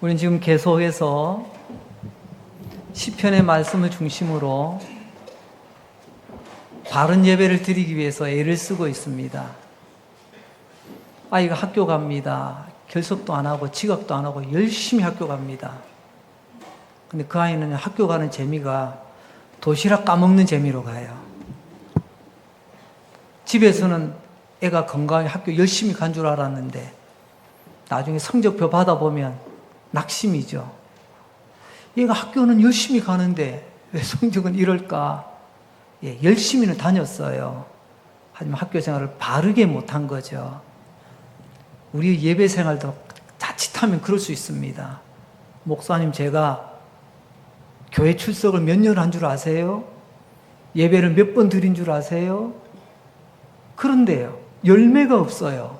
우리는 지금 계속해서 시편의 말씀을 중심으로 바른 예배를 드리기 위해서 애를 쓰고 있습니다. 아이가 학교 갑니다. 결석도 안 하고 지각도 안 하고 열심히 학교 갑니다. 근데 그 아이는 학교 가는 재미가 도시락 까먹는 재미로 가요. 집에서는 애가 건강하게 학교 열심히 간 줄 알았는데 나중에 성적표 받아보면 낙심이죠. 얘가 학교는 열심히 가는데 왜 성적은 이럴까? 예, 열심히는 다녔어요. 하지만 학교 생활을 바르게 못한 거죠. 우리 예배 생활도 자칫하면 그럴 수 있습니다. 목사님, 제가 교회 출석을 몇 년 한 줄 아세요? 예배를 몇 번 드린 줄 아세요? 그런데요, 열매가 없어요.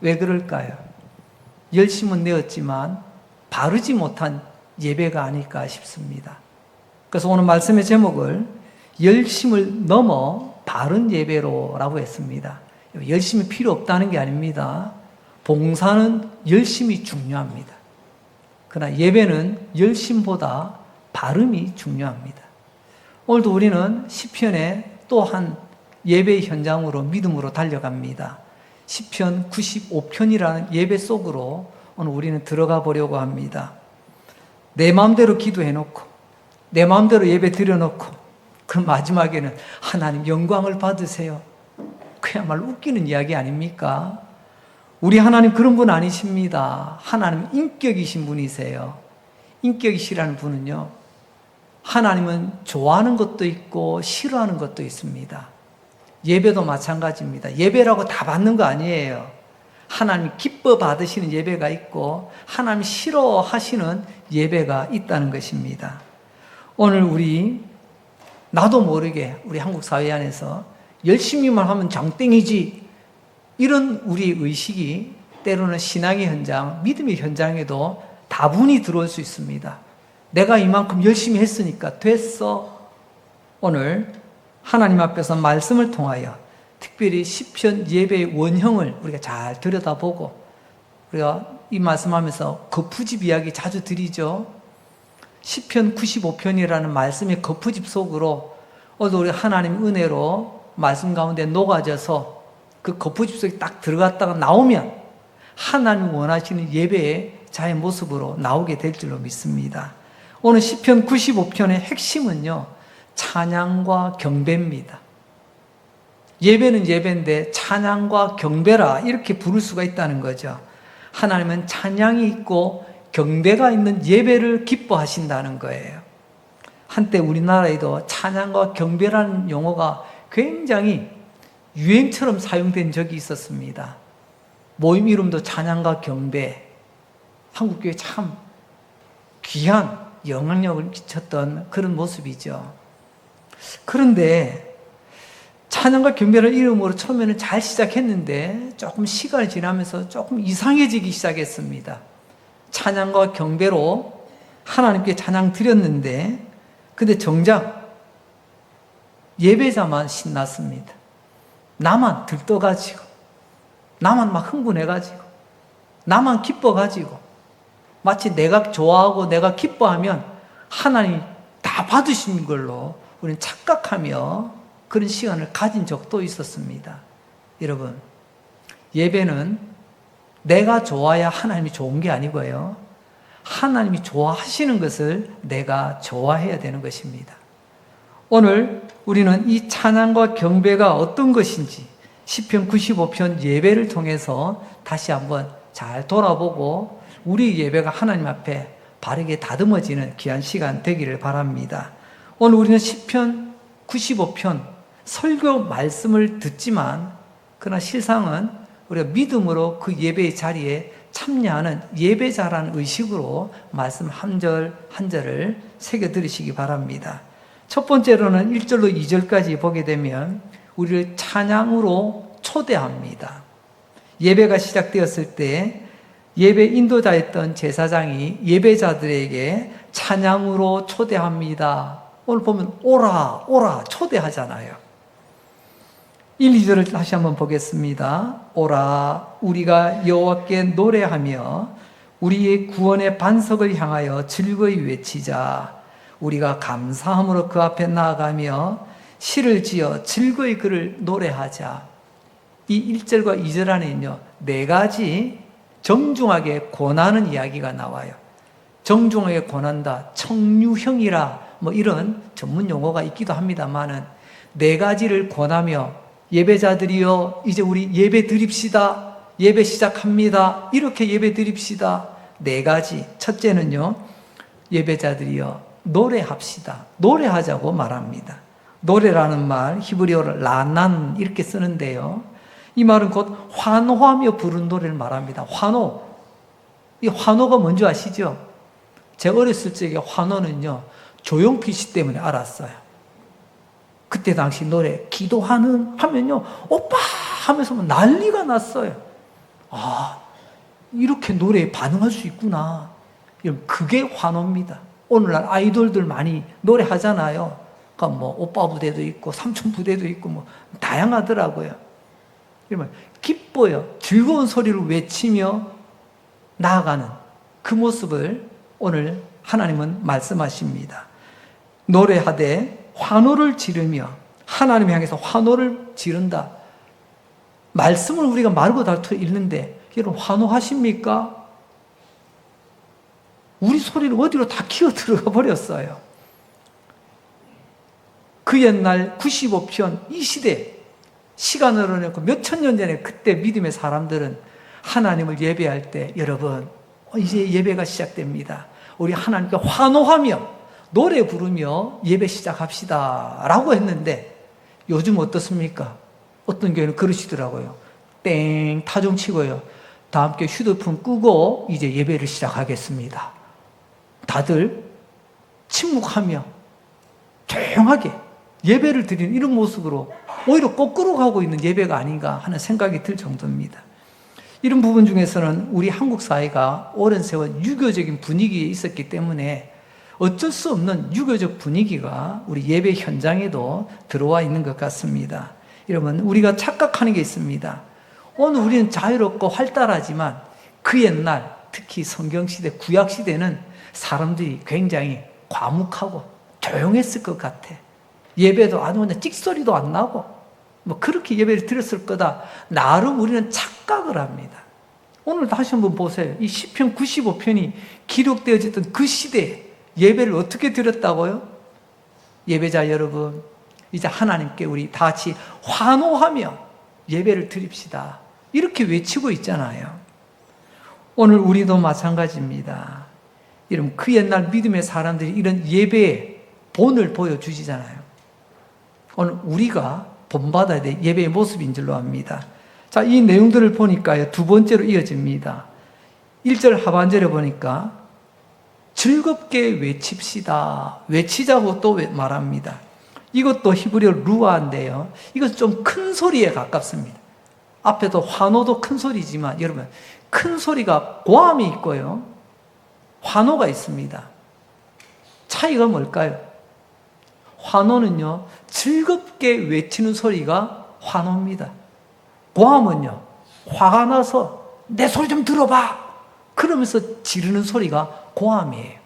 왜 그럴까요? 열심은 내었지만 바르지 못한 예배가 아닐까 싶습니다. 그래서 오늘 말씀의 제목을 열심을 넘어 바른 예배로라고 했습니다. 열심이 필요 없다는 게 아닙니다. 봉사는 열심이 중요합니다. 그러나 예배는 열심보다 바름이 중요합니다. 오늘도 우리는 시편의 또 한 예배의 현장으로 믿음으로 달려갑니다. 시편 95편이라는 예배 속으로 오늘 우리는 들어가 보려고 합니다. 내 마음대로 기도해놓고 내 마음대로 예배 드려놓고 그 마지막에는 하나님 영광을 받으세요. 그야말로 웃기는 이야기 아닙니까? 우리 하나님 그런 분 아니십니다. 하나님 인격이신 분이세요. 인격이시라는 분은요, 하나님은 좋아하는 것도 있고 싫어하는 것도 있습니다. 예배도 마찬가지입니다. 예배라고 다 받는 거 아니에요. 하나님 기뻐 받으시는 예배가 있고 하나님 싫어하시는 예배가 있다는 것입니다. 오늘 우리 나도 모르게 우리 한국 사회 안에서 열심히만 하면 장땡이지, 이런 우리 의식이 때로는 신앙의 현장, 믿음의 현장에도 다분히 들어올 수 있습니다. 내가 이만큼 열심히 했으니까 됐어. 오늘 하나님 앞에서 말씀을 통하여 특별히 시편 예배의 원형을 우리가 잘 들여다보고, 우리가 이 말씀하면서 거푸집 이야기 자주 드리죠. 시편 95편이라는 말씀의 거푸집 속으로 오늘 우리 하나님 은혜로 말씀 가운데 녹아져서 그 거푸집 속에 딱 들어갔다가 나오면 하나님 원하시는 예배의 자의 모습으로 나오게 될 줄로 믿습니다. 오늘 시편 95편의 핵심은요, 찬양과 경배입니다. 예배는 예배인데 찬양과 경배라 이렇게 부를 수가 있다는 거죠. 하나님은 찬양이 있고 경배가 있는 예배를 기뻐하신다는 거예요. 한때 우리나라에도 찬양과 경배라는 용어가 굉장히 유행처럼 사용된 적이 있었습니다. 모임 이름도 찬양과 경배. 한국교회 참 귀한 영향력을 끼쳤던 그런 모습이죠. 그런데 찬양과 경배를 이름으로 처음에는 잘 시작했는데 조금 시간이 지나면서 조금 이상해지기 시작했습니다. 찬양과 경배로 하나님께 찬양 드렸는데, 근데 정작 예배자만 신났습니다. 나만 들떠가지고, 나만 막 흥분해가지고, 나만 기뻐가지고, 마치 내가 좋아하고 내가 기뻐하면 하나님이 다 받으신 걸로 우리는 착각하며 그런 시간을 가진 적도 있었습니다. 여러분, 예배는 내가 좋아야 하나님이 좋은 게 아니고요, 하나님이 좋아하시는 것을 내가 좋아해야 되는 것입니다. 오늘 우리는 이 찬양과 경배가 어떤 것인지 시편 95편 예배를 통해서 다시 한번 잘 돌아보고 우리 예배가 하나님 앞에 바르게 다듬어지는 귀한 시간 되기를 바랍니다. 오늘 우리는 시편 95편 설교 말씀을 듣지만, 그러나 실상은 우리가 믿음으로 그 예배의 자리에 참여하는 예배자라는 의식으로 말씀 한 절 한 절을 새겨 들으시기 바랍니다. 첫 번째로는 1절로 2절까지 보게 되면 우리를 찬양으로 초대합니다. 예배가 시작되었을 때 예배 인도자였던 제사장이 예배자들에게 찬양으로 초대합니다. 오늘 보면 오라 오라 초대하잖아요. 1, 2절을 다시 한번 보겠습니다. 오라 우리가 여호와께 노래하며 우리의 구원의 반석을 향하여 즐거이 외치자. 우리가 감사함으로 그 앞에 나아가며 시를 지어 즐거이 그를 노래하자. 이 1절과 2절 안에는요, 네 가지 정중하게 권하는 이야기가 나와요. 정중하게 권한다, 청유형이라 뭐 이런 전문 용어가 있기도 합니다만은 네 가지를 권하며 예배자들이여 이제 우리 예배 드립시다. 예배 시작합니다. 이렇게 예배 드립시다. 네 가지. 첫째는요, 예배자들이여 노래합시다. 노래하자고 말합니다. 노래라는 말 히브리어로 라난 이렇게 쓰는데요, 이 말은 곧 환호하며 부른 노래를 말합니다. 환호. 이 환호가 뭔지 아시죠? 제가 어렸을 적에 환호는요, 조용필 씨 때문에 알았어요. 그때 당시 노래 하면요, 오빠 하면서 난리가 났어요. 아, 이렇게 노래에 반응할 수 있구나. 그게 환호입니다. 오늘날 아이돌들 많이 노래하잖아요. 그러니까 뭐 오빠 부대도 있고 삼촌 부대도 있고 뭐 다양하더라고요. 이러면 기뻐요. 즐거운 소리를 외치며 나아가는 그 모습을 오늘 하나님은 말씀하십니다. 노래하되 환호를 지르며, 하나님 향해서 환호를 지른다. 말씀을 우리가 말고 닳고 읽는데 여러분 환호하십니까? 우리 소리를 어디로 다 기어 들어가 버렸어요. 그 옛날 95편 이 시대 시간을 흘러내고 몇천 년 전에 그때 믿음의 사람들은 하나님을 예배할 때 여러분 이제 예배가 시작됩니다. 우리 하나님께 환호하며 노래 부르며 예배 시작합시다 라고 했는데 요즘 어떻습니까? 어떤 교회는 그러시더라고요. 땡 타종 치고요, 다 함께 휴대폰 끄고 이제 예배를 시작하겠습니다. 다들 침묵하며 조용하게 예배를 드리는 이런 모습으로 오히려 거꾸로 가고 있는 예배가 아닌가 하는 생각이 들 정도입니다. 이런 부분 중에서는 우리 한국 사회가 오랜 세월 유교적인 분위기에 있었기 때문에 어쩔 수 없는 유교적 분위기가 우리 예배 현장에도 들어와 있는 것 같습니다. 여러분, 우리가 착각하는 게 있습니다. 오늘 우리는 자유롭고 활달하지만 그 옛날, 특히 성경시대, 구약시대는 사람들이 굉장히 과묵하고 조용했을 것 같아. 예배도 아주 그냥 찍소리도 안 나고 뭐 그렇게 예배를 드렸을 거다. 나름 우리는 착각을 합니다. 오늘 다시 한번 보세요. 이 시편 95편이 기록되어졌던 그 시대에 예배를 어떻게 드렸다고요? 예배자 여러분, 이제 하나님께 우리 다 같이 환호하며 예배를 드립시다. 이렇게 외치고 있잖아요. 오늘 우리도 마찬가지입니다. 여러분, 그 옛날 믿음의 사람들이 이런 예배의 본을 보여주시잖아요. 오늘 우리가 본받아야 될 예배의 모습인 줄로 압니다. 자, 이 내용들을 보니까요, 두 번째로 이어집니다. 1절 하반절에 보니까 즐겁게 외칩시다. 외치자고 또 말합니다. 이것도 히브리어 루아인데요, 이것은 좀 큰 소리에 가깝습니다. 앞에도 환호도 큰 소리지만 여러분, 큰 소리가 고함이 있고요, 환호가 있습니다. 차이가 뭘까요? 환호는요, 즐겁게 외치는 소리가 환호입니다. 고함은요, 화가 나서 내 소리 좀 들어봐 그러면서 지르는 소리가 고함이에요.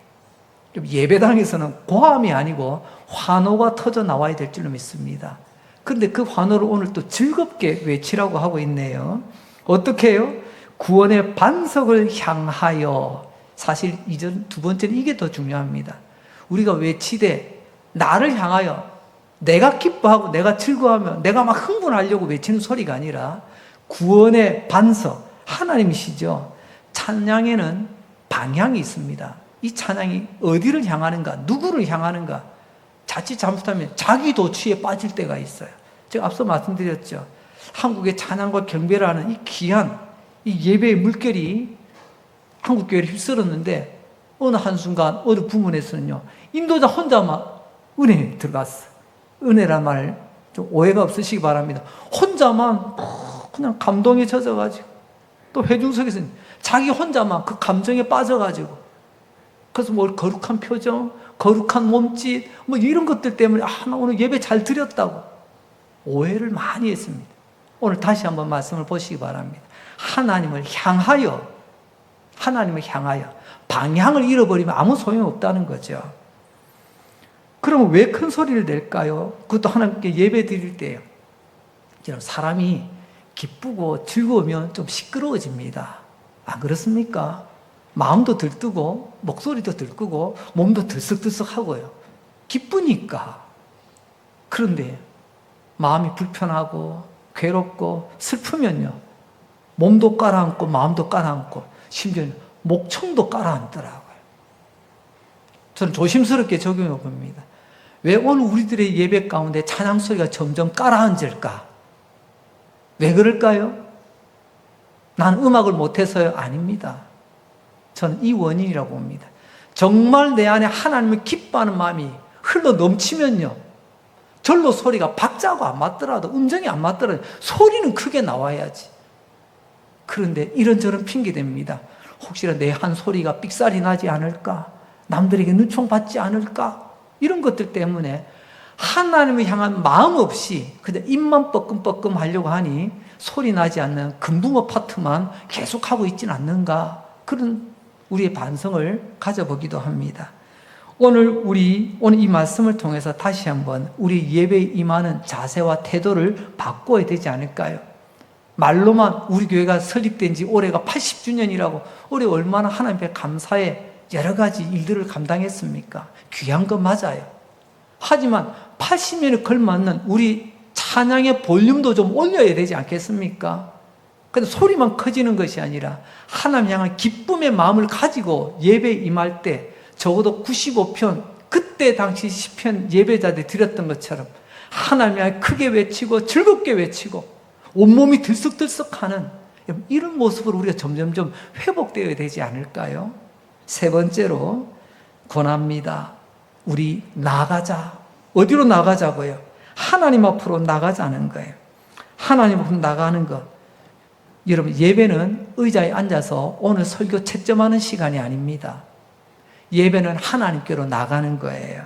예배당에서는 고함이 아니고 환호가 터져 나와야 될 줄로 믿습니다. 그런데 그 환호를 오늘 또 즐겁게 외치라고 하고 있네요. 어떻게 해요? 구원의 반석을 향하여. 사실 이전 두 번째는 이게 더 중요합니다. 우리가 외치되 나를 향하여, 내가 기뻐하고 내가 즐거워하며 내가 막 흥분하려고 외치는 소리가 아니라 구원의 반석, 하나님이시죠. 찬양에는 방향이 있습니다. 이 찬양이 어디를 향하는가, 누구를 향하는가, 자칫 잘못하면 자기 도취에 빠질 때가 있어요. 제가 앞서 말씀드렸죠. 한국의 찬양과 경배라는 이 귀한 이 예배의 물결이 한국 교회를 휩쓸었는데 어느 한순간 어느 부문에서는요, 인도자 혼자만 은혜에 들어갔어. 은혜란 말 좀 오해가 없으시기 바랍니다. 혼자만 그냥 감동에 젖어가지고, 또 회중석에서는 자기 혼자만 그 감정에 빠져가지고, 그래서 뭐 거룩한 표정, 거룩한 몸짓, 뭐 이런 것들 때문에 나 오늘 예배 잘 드렸다고 오해를 많이 했습니다. 오늘 다시 한번 말씀을 보시기 바랍니다. 하나님을 향하여 하나님을 향하여. 방향을 잃어버리면 아무 소용없다는 거죠. 그러면 왜 큰 소리를 낼까요? 그것도 하나님께 예배 드릴 때요. 사람이 기쁘고 즐거우면 좀 시끄러워집니다. 안 그렇습니까? 마음도 들뜨고 목소리도 들뜨고 몸도 들썩들썩하고요. 기쁘니까. 그런데 마음이 불편하고 괴롭고 슬프면요. 몸도 깔아앉고 마음도 깔아앉고 심지어는 목청도 깔아앉더라고요. 저는 조심스럽게 적용해 봅니다. 왜 오늘 우리들의 예배 가운데 찬양 소리가 점점 깔아앉을까? 왜 그럴까요? 나는 음악을 못해서요? 아닙니다. 저는 이 원인이라고 봅니다. 정말 내 안에 하나님을 기뻐하는 마음이 흘러 넘치면요. 절로 소리가 박자하고 안 맞더라도, 음정이 안 맞더라도 소리는 크게 나와야지. 그런데 이런저런 핑계댑니다. 혹시나 내 한 소리가 삑살이 나지 않을까? 남들에게 눈총받지 않을까? 이런 것들 때문에 하나님을 향한 마음 없이 그냥 입만 뻐끔뻐끔 하려고 하니 소리 나지 않는 금붕어 파트만 계속하고 있지는 않는가? 그런 우리의 반성을 가져보기도 합니다. 오늘 이 말씀을 통해서 다시 한번 우리 예배에 임하는 자세와 태도를 바꿔야 되지 않을까요? 말로만 우리 교회가 설립된 지 올해가 80주년이라고 올해 얼마나 하나님 앞에 감사해 여러 가지 일들을 감당했습니까? 귀한 거 맞아요. 하지만 80년에 걸맞는 우리 찬양의 볼륨도 좀 올려야 되지 않겠습니까? 근데 소리만 커지는 것이 아니라 하나님 향한 기쁨의 마음을 가지고 예배에 임할 때 적어도 95편 그때 당시 시편 예배자들이 드렸던 것처럼 하나님 향해 크게 외치고 즐겁게 외치고 온몸이 들썩들썩하는 이런 모습으로 우리가 점점점 회복되어야 되지 않을까요? 세 번째로 권합니다. 우리 나가자. 어디로 나가자고요? 하나님 앞으로 나가자는 거예요. 하나님 앞으로 나가는 것. 여러분, 예배는 의자에 앉아서 오늘 설교 채점하는 시간이 아닙니다. 예배는 하나님께로 나가는 거예요.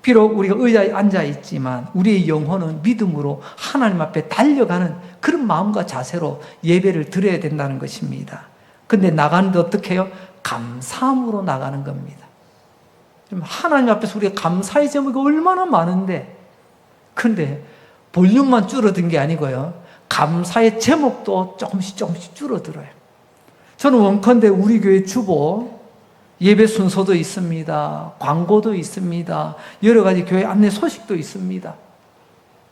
비록 우리가 의자에 앉아 있지만 우리의 영혼은 믿음으로 하나님 앞에 달려가는 그런 마음과 자세로 예배를 드려야 된다는 것입니다. 근데 나가는데 어떻게 해요? 감사함으로 나가는 겁니다. 하나님 앞에서 우리가 감사의 제목이 얼마나 많은데, 근데 볼륨만 줄어든 게 아니고요. 감사의 제목도 조금씩 줄어들어요. 저는 원컨대 우리 교회 주보 예배 순서도 있습니다. 광고도 있습니다. 여러 가지 교회 안내 소식도 있습니다.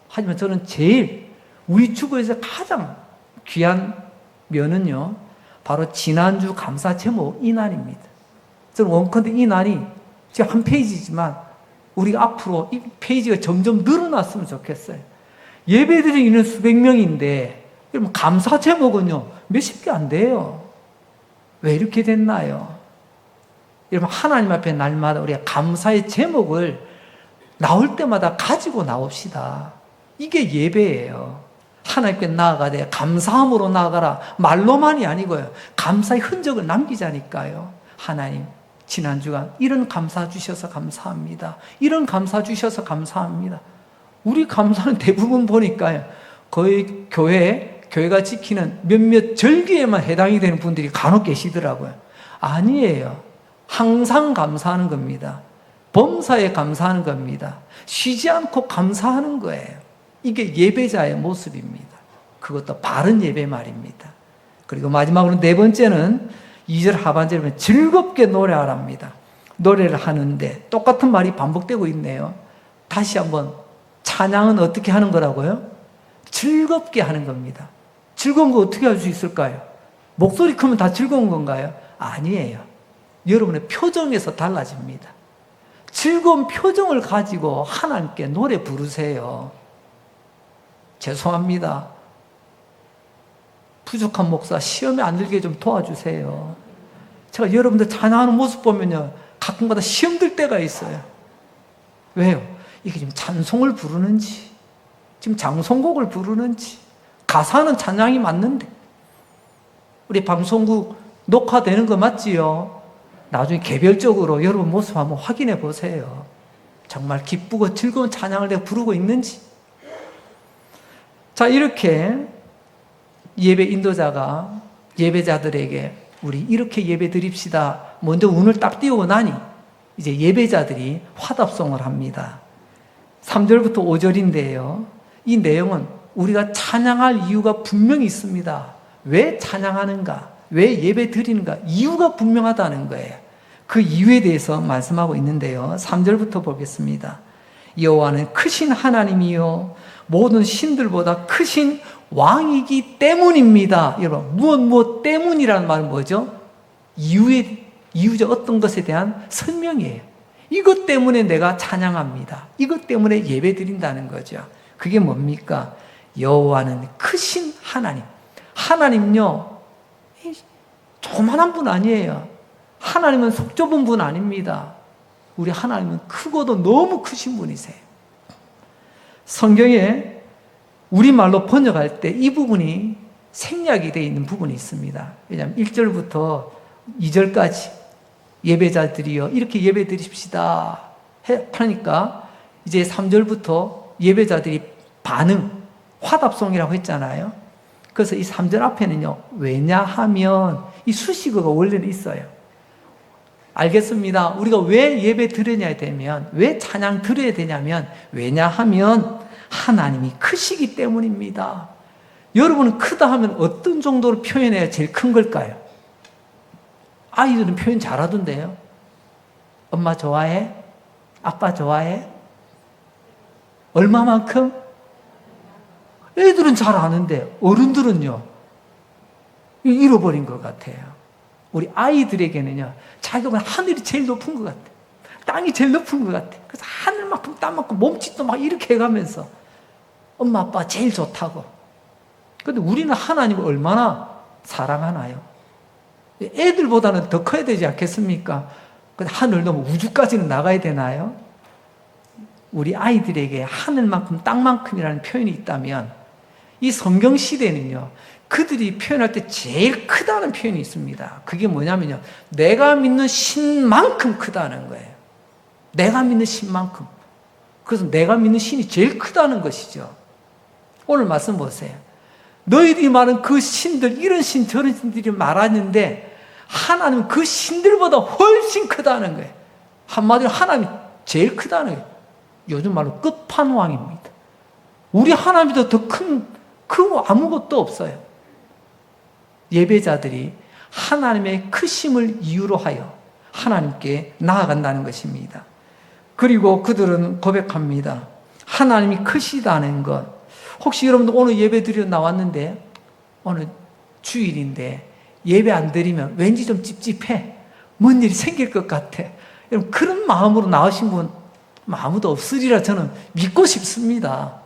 하지만 저는 제일 우리 주보에서 가장 귀한 면은요, 바로 지난주 감사 제목 이날입니다. 저는 원컨대 이날이 지금 한 페이지지만 우리가 앞으로 이 페이지가 점점 늘어났으면 좋겠어요. 예배드리는 수백 명인데 여러분 감사 제목은요 몇십 개 안 돼요. 왜 이렇게 됐나요? 여러분 하나님 앞에 날마다 우리가 감사의 제목을 나올 때마다 가지고 나옵시다. 이게 예배예요. 하나님께 나아가되 감사함으로 나아가라. 말로만이 아니고요. 감사의 흔적을 남기자니까요. 하나님 지난 주간 이런 감사 주셔서 감사합니다. 이런 감사 주셔서 감사합니다. 우리 감사는 대부분 보니까요. 거의 교회가 지키는 몇몇 절기에만 해당이 되는 분들이 간혹 계시더라고요. 아니에요. 항상 감사하는 겁니다. 범사에 감사하는 겁니다. 쉬지 않고 감사하는 거예요. 이게 예배자의 모습입니다. 그것도 바른 예배 말입니다. 그리고 마지막으로 네 번째는 2절 하반절에 보면 즐겁게 노래하랍니다. 노래를 하는데 똑같은 말이 반복되고 있네요. 다시 한번 찬양은 어떻게 하는 거라고요? 즐겁게 하는 겁니다. 즐거운 거 어떻게 할 수 있을까요? 목소리 크면 다 즐거운 건가요? 아니에요. 여러분의 표정에서 달라집니다. 즐거운 표정을 가지고 하나님께 노래 부르세요. 죄송합니다. 부족한 목사 시험에 안 들게 좀 도와주세요. 제가 여러분들 찬양하는 모습 보면요 가끔가다 시험 들 때가 있어요. 왜요? 이게 지금 찬송을 부르는지 지금 장송곡을 부르는지 가사는 찬양이 맞는데 우리 방송국 녹화되는 거 맞지요? 나중에 개별적으로 여러분 모습 한번 확인해 보세요. 정말 기쁘고 즐거운 찬양을 내가 부르고 있는지. 자, 이렇게 예배 인도자가 예배자들에게 우리 이렇게 예배 드립시다. 먼저 운을 딱 띄우고 나니 이제 예배자들이 화답송을 합니다. 3절부터 5절인데요. 이 내용은 우리가 찬양할 이유가 분명히 있습니다. 왜 찬양하는가? 왜 예배 드리는가? 이유가 분명하다는 거예요. 그 이유에 대해서 말씀하고 있는데요. 3절부터 보겠습니다. 여호와는 크신 하나님이요 모든 신들보다 크신 왕이기 때문입니다. 여러분, 무엇 때문이라는 말은 뭐죠? 이유적 어떤 것에 대한 설명이에요. 이것 때문에 내가 찬양합니다. 이것 때문에 예배 드린다는 거죠. 그게 뭡니까? 여호와는 크신 하나님. 하나님요, 조만한 분 아니에요. 하나님은 속 좁은 분 아닙니다. 우리 하나님은 크고도 너무 크신 분이세요. 성경에 우리말로 번역할 때 이 부분이 생략이 되어 있는 부분이 있습니다. 왜냐하면 1절부터 2절까지 예배자들이여 이렇게 예배 드립시다 하니까 이제 3절부터 예배자들이 반응, 화답송이라고 했잖아요. 그래서 이 3절 앞에는요, 왜냐하면 이 수식어가 원래는 있어요. 알겠습니다. 우리가 왜 예배 드려야 되면, 왜 찬양 드려야 되냐면, 왜냐하면 하나님이 크시기 때문입니다. 여러분은 크다 하면 어떤 정도로 표현해야 제일 큰 걸까요? 아이들은 표현 잘하던데요. 엄마 좋아해? 아빠 좋아해? 얼마만큼? 애들은 잘 아는데 어른들은요, 잃어버린 것 같아요. 우리 아이들에게는요, 자기가 보면 하늘이 제일 높은 것 같아. 땅이 제일 높은 것 같아. 그래서 하늘만큼 땅만큼 몸짓도 막 이렇게 해가면서 엄마 아빠 제일 좋다고. 근데 우리는 하나님을 얼마나 사랑하나요? 애들보다는 더 커야 되지 않겠습니까? 근데 하늘 넘어 우주까지는 나가야 되나요? 우리 아이들에게 하늘만큼 땅만큼이라는 표현이 있다면 이 성경 시대는요, 그들이 표현할 때 제일 크다는 표현이 있습니다. 그게 뭐냐면요, 내가 믿는 신만큼 크다는 거예요. 내가 믿는 신만큼. 그래서 내가 믿는 신이 제일 크다는 것이죠. 오늘 말씀 보세요. 너희들이 말하는 그 신들, 이런 신 저런 신들이 말하는데 하나님은 그 신들보다 훨씬 크다는 거예요. 한마디로 하나님이 제일 크다는 거예요. 요즘 말로 끝판왕입니다. 우리 하나님보다 더 큰 아무것도 없어요. 예배자들이 하나님의 크심을 이유로 하여 하나님께 나아간다는 것입니다. 그리고 그들은 고백합니다. 하나님이 크시다는 것. 혹시 여러분들 오늘 예배 드리러 나왔는데 오늘 주일인데 예배 안 드리면 왠지 좀 찝찝해. 뭔 일이 생길 것 같아. 여러분 그런 마음으로 나오신 분 아무도 없으리라 저는 믿고 싶습니다.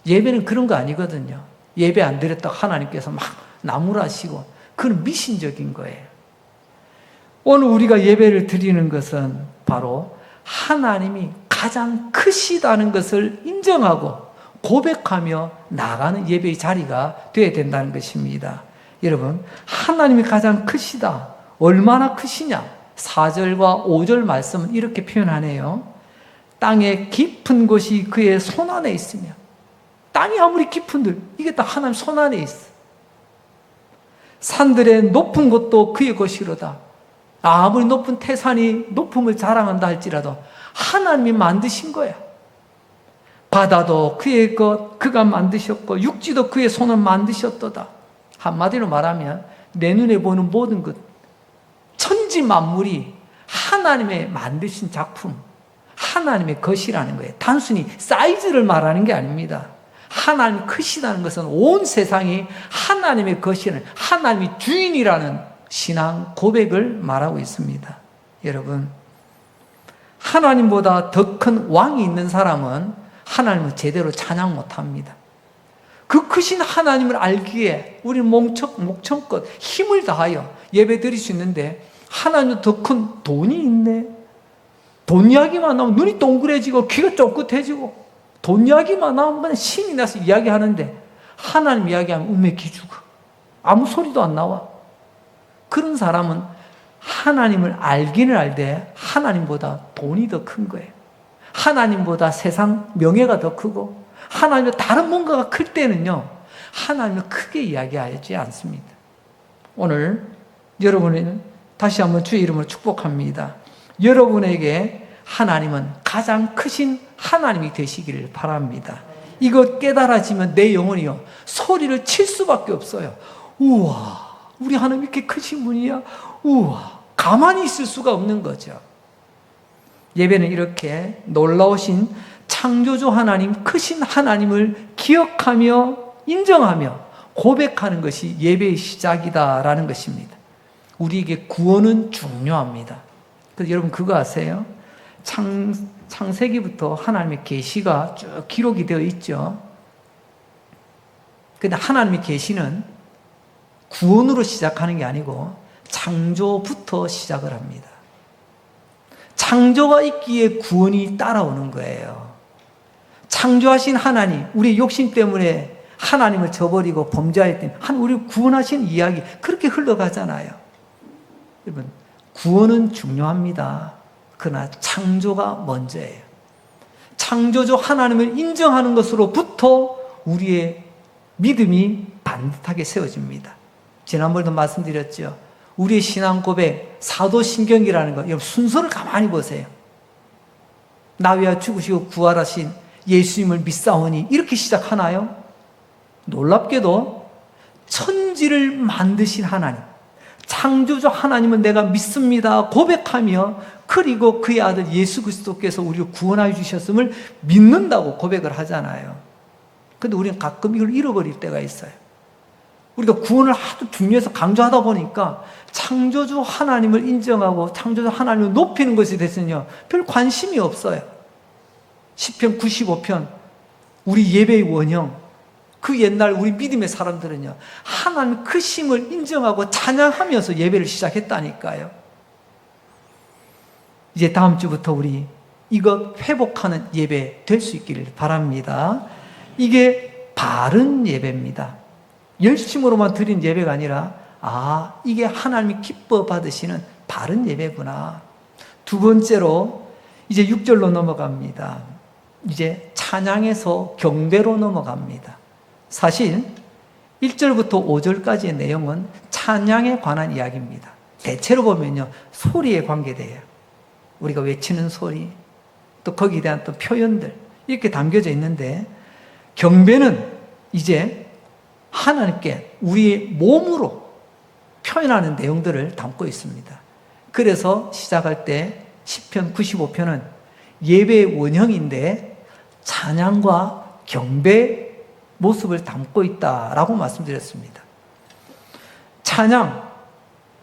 예배는 그런 거 아니거든요. 예배 안 드렸다고 하나님께서 막 나무라시고 그건 미신적인 거예요. 오늘 우리가 예배를 드리는 것은 바로 하나님이 가장 크시다는 것을 인정하고 고백하며 나가는 예배의 자리가 되어야 된다는 것입니다. 여러분, 하나님이 가장 크시다. 얼마나 크시냐? 4절과 5절 말씀은 이렇게 표현하네요. 땅의 깊은 곳이 그의 손 안에 있으며, 땅이 아무리 깊은들 이게 다 하나님 손 안에 있어. 산들의 높은 곳도 그의 것이로다. 아무리 높은 태산이 높음을 자랑한다 할지라도 하나님이 만드신 거야. 바다도 그의 것, 그가 만드셨고 육지도 그의 손을 만드셨도다. 한마디로 말하면 내 눈에 보는 모든 것, 천지 만물이 하나님의 만드신 작품, 하나님의 것이라는 거예요. 단순히 사이즈를 말하는 게 아닙니다. 하나님이 크시다는 것은 온 세상이 하나님의 것이라는, 하나님이 주인이라는 신앙 고백을 말하고 있습니다. 여러분, 하나님보다 더 큰 왕이 있는 사람은 하나님을 제대로 찬양 못합니다. 그 크신 하나님을 알기에 우리는 목청껏 힘을 다하여 예배 드릴 수 있는데 하나님도 더 큰 돈이 있네. 돈 이야기만 나오면 눈이 동그래지고 귀가 쫑긋해지고 돈 이야기만 나오면 그냥 신이 나서 이야기하는데 하나님 이야기하면 음에 기죽어. 아무 소리도 안 나와. 그런 사람은 하나님을 알기는 알되 하나님보다 돈이 더 큰 거예요. 하나님보다 세상 명예가 더 크고 하나님보다 다른 뭔가가 클 때는요, 하나님을 크게 이야기하지 않습니다. 오늘 여러분은 다시 한번 주의 이름으로 축복합니다. 여러분에게 하나님은 가장 크신 하나님이 되시기를 바랍니다. 이것 깨달아지면 내 영혼이요 소리를 칠 수밖에 없어요. 우와, 우리 하나님 이렇게 크신 분이야. 우와, 가만히 있을 수가 없는 거죠. 예배는 이렇게 놀라우신 창조주 하나님, 크신 하나님을 기억하며 인정하며 고백하는 것이 예배의 시작이다라는 것입니다. 우리에게 구원은 중요합니다. 그래서 여러분 그거 아세요? 창세기부터 하나님의 계시가 쭉 기록이 되어 있죠. 그런데 하나님의 계시는 구원으로 시작하는 게 아니고 창조부터 시작을 합니다. 창조가 있기에 구원이 따라오는 거예요. 창조하신 하나님, 우리의 욕심 때문에 하나님을 저버리고 범죄하였더니 우리를 구원하신 이야기 그렇게 흘러가잖아요. 여러분, 구원은 중요합니다. 그러나 창조가 먼저예요. 창조주 하나님을 인정하는 것으로부터 우리의 믿음이 반듯하게 세워집니다. 지난번에도 말씀드렸죠. 우리의 신앙 고백, 사도신경이라는 거, 여러분 순서를 가만히 보세요. 나 위하여 죽으시고 부활하신 예수님을 믿사오니 이렇게 시작하나요? 놀랍게도 천지를 만드신 하나님, 창조주 하나님은 내가 믿습니다 고백하며, 그리고 그의 아들 예수 그리스도께서 우리를 구원하여 주셨음을 믿는다고 고백을 하잖아요. 그런데 우리는 가끔 이걸 잃어버릴 때가 있어요. 우리가 구원을 하도 중요해서 강조하다 보니까 창조주 하나님을 인정하고 창조주 하나님을 높이는 것에 대해서는요 별 관심이 없어요. 시편 95편, 우리 예배의 원형, 그 옛날 우리 믿음의 사람들은요 하나님 크심을 인정하고 찬양하면서 예배를 시작했다니까요. 이제 다음 주부터 우리 이것 회복하는 예배 될 수 있기를 바랍니다. 이게 바른 예배입니다. 열심으로만 드린 예배가 아니라 이게 하나님이 기뻐 받으시는 바른 예배구나. 두 번째로 이제 6절로 넘어갑니다. 이제 찬양에서 경배로 넘어갑니다. 사실 1절부터 5절까지의 내용은 찬양에 관한 이야기입니다. 대체로 보면요 소리에 관계돼요. 우리가 외치는 소리, 또 거기에 대한 또 표현들 이렇게 담겨져 있는데, 경배는 이제 하나님께 우리의 몸으로 표현하는 내용들을 담고 있습니다. 그래서 시작할 때 시편 95편은 예배의 원형인데 찬양과 경배 모습을 담고 있다라고 말씀드렸습니다. 찬양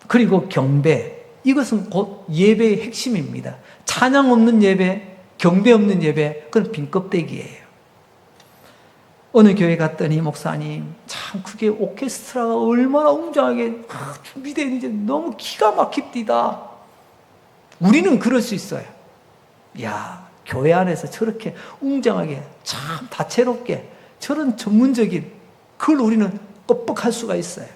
그리고 경배, 이것은 곧 예배의 핵심입니다. 찬양 없는 예배, 경배 없는 예배, 그건 빈 껍데기예요. 어느 교회 갔더니 목사님, 참 그게 오케스트라가 얼마나 웅장하게 준비되어 있는지 너무 기가 막힙디다. 우리는 그럴 수 있어요. 야, 교회 안에서 저렇게 웅장하게 참 다채롭게 저런 전문적인 그걸 우리는 뻑뻑할 수가 있어요.